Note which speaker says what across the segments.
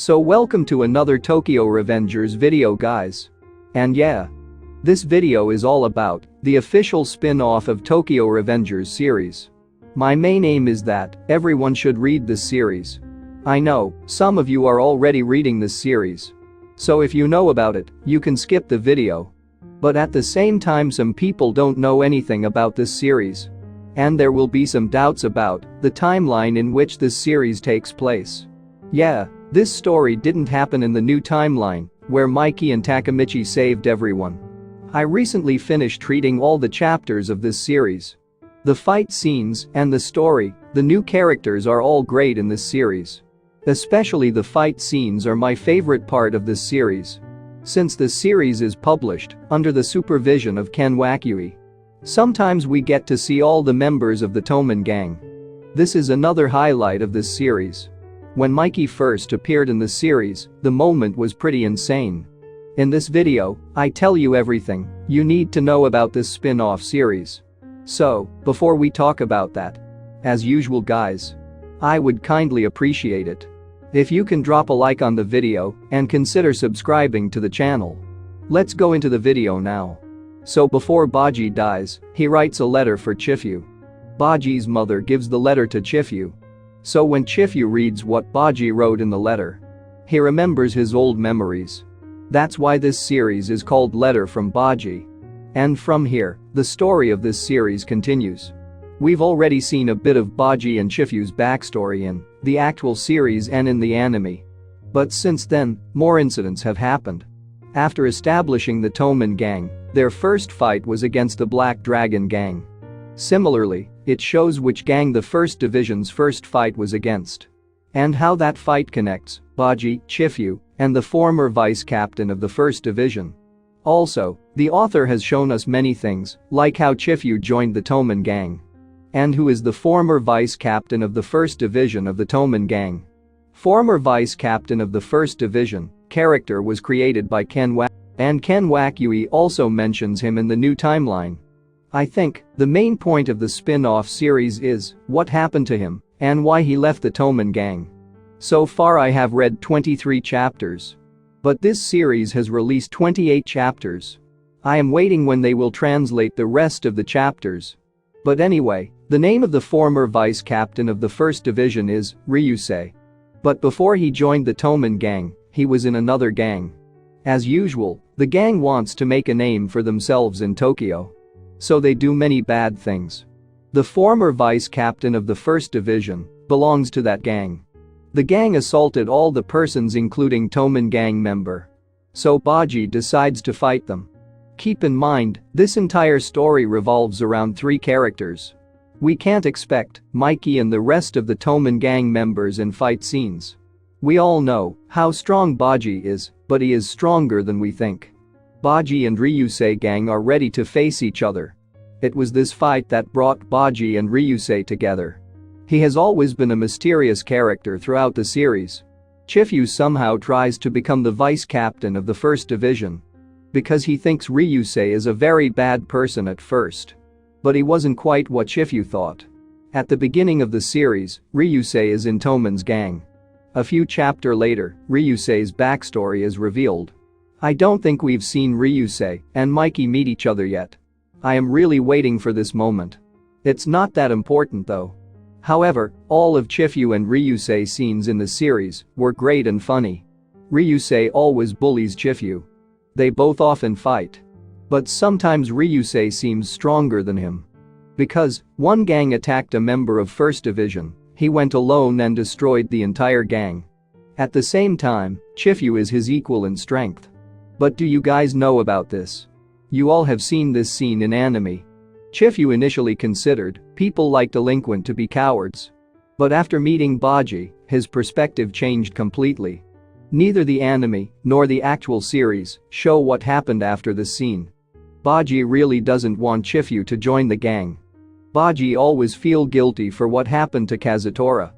Speaker 1: So welcome to another Tokyo Revengers video, guys. And yeah, this video is all about the official spin-off of Tokyo Revengers series. My main aim is that everyone should read this series. I know some of you are already reading this series. So if you know about it, you can skip the video. But at the same time, some people don't know anything about this series. And there will be some doubts about the timeline in which this series takes place. Yeah, this story didn't happen in the new timeline, where Mikey and Takemichi saved everyone. I recently finished reading all the chapters of this series. The fight scenes and the story, the new characters are all great in this series. Especially the fight scenes are my favorite part of this series. Since this series is published under the supervision of Ken Wakui, sometimes we get to see all the members of the Toman gang. This is another highlight of this series. When Mikey first appeared in the series, the moment was pretty insane. In this video, I tell you everything you need to know about this spin-off series. So, before we talk about that, as usual guys, I would kindly appreciate it if you can drop a like on the video and consider subscribing to the channel. Let's go into the video now. So before BAJI dies, he writes a letter for Chifu. BAJI's mother gives the letter to Chifu. So when Chifu reads what BAJI wrote in the letter, he remembers his old memories. That's why this series is called Letter from BAJI. And from here, the story of this series continues. We've already seen a bit of BAJI and Chifu's backstory in the actual series and in the anime. But since then, more incidents have happened. After establishing the Toman gang, their first fight was against the Black Dragon gang. Similarly, it shows which gang the First Division's first fight was against. And how that fight connects BAJI, Chifu, and the former vice captain of the First Division. Also, the author has shown us many things, like how Chifu joined the Toman gang. And who is the former vice captain of the First Division of the Toman gang. Former vice captain of the First Division character was created by Ken Wakui, and Ken Wakui also mentions him in the new timeline. I think the main point of the spin-off series is what happened to him and why he left the Toman gang. So far I have read 23 chapters. But this series has released 28 chapters. I am waiting when they will translate the rest of the chapters. But anyway, the name of the former vice captain of the First Division is Ryusei. But before he joined the Toman gang, he was in another gang. As usual, the gang wants to make a name for themselves in Tokyo. So they do many bad things. The former vice captain of the First Division belongs to that gang. The gang assaulted all the persons including Toman gang member. So BAJI decides to fight them. Keep in mind, this entire story revolves around 3 characters. We can't expect Mikey and the rest of the Toman gang members in fight scenes. We all know how strong BAJI is, but he is stronger than we think. BAJI and Ryusei gang are ready to face each other. It was this fight that brought BAJI and Ryusei together. He has always been a mysterious character throughout the series. Chifu somehow tries to become the vice captain of the First Division. Because he thinks Ryusei is a very bad person at first. But he wasn't quite what Chifu thought. At the beginning of the series, Ryusei is in Toman's gang. A few chapters later, Ryusei's backstory is revealed. I don't think we've seen Ryusei and Mikey meet each other yet. I am really waiting for this moment. It's not that important though. However, all of Chifu and Ryusei scenes in the series were great and funny. Ryusei always bullies Chifu. They both often fight. But sometimes Ryusei seems stronger than him. Because one gang attacked a member of First Division, he went alone and destroyed the entire gang. At the same time, Chifu is his equal in strength. But do you guys know about this? You all have seen this scene in anime. Chifu initially considered people like Delinquent to be cowards. But after meeting BAJI, his perspective changed completely. Neither the anime nor the actual series show what happened after this scene. BAJI really doesn't want Chifu to join the gang. BAJI always feel guilty for what happened to Kazutora.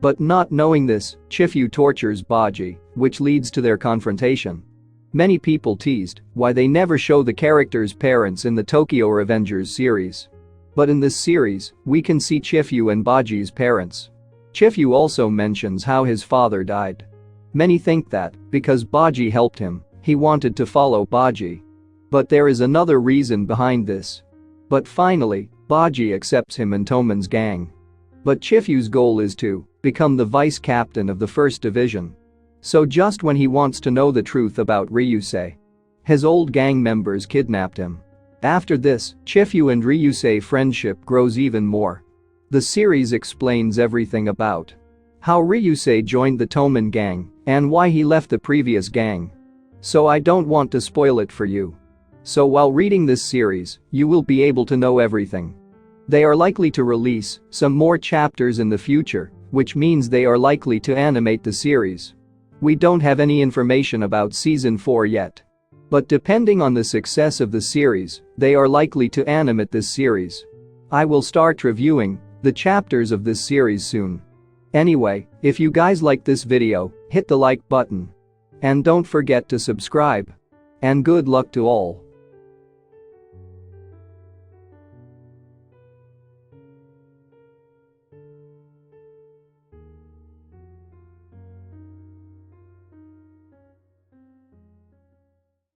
Speaker 1: But not knowing this, Chifu tortures BAJI, which leads to their confrontation. Many people teased why they never show the characters' parents in the Tokyo Revengers series. But in this series, we can see Chifu and BAJI's parents. Chifu also mentions how his father died. Many think that, because BAJI helped him, he wanted to follow BAJI. But there is another reason behind this. But finally, BAJI accepts him in Toman's gang. But Chifyu's goal is to become the vice captain of the first division. So just when he wants to know the truth about Ryusei, his old gang members kidnapped him. After this, Chifyu and Ryusei friendship grows even more. The series explains everything about how Ryusei joined the Toman gang and why he left the previous gang. So I don't want to spoil it for you. So while reading this series, you will be able to know everything. They are likely to release some more chapters in the future, which means they are likely to animate the series. We don't have any information about season 4 yet. But depending on the success of the series, they are likely to animate this series. I will start reviewing the chapters of this series soon. Anyway, if you guys like this video, hit the like button. And don't forget to subscribe. And good luck to all.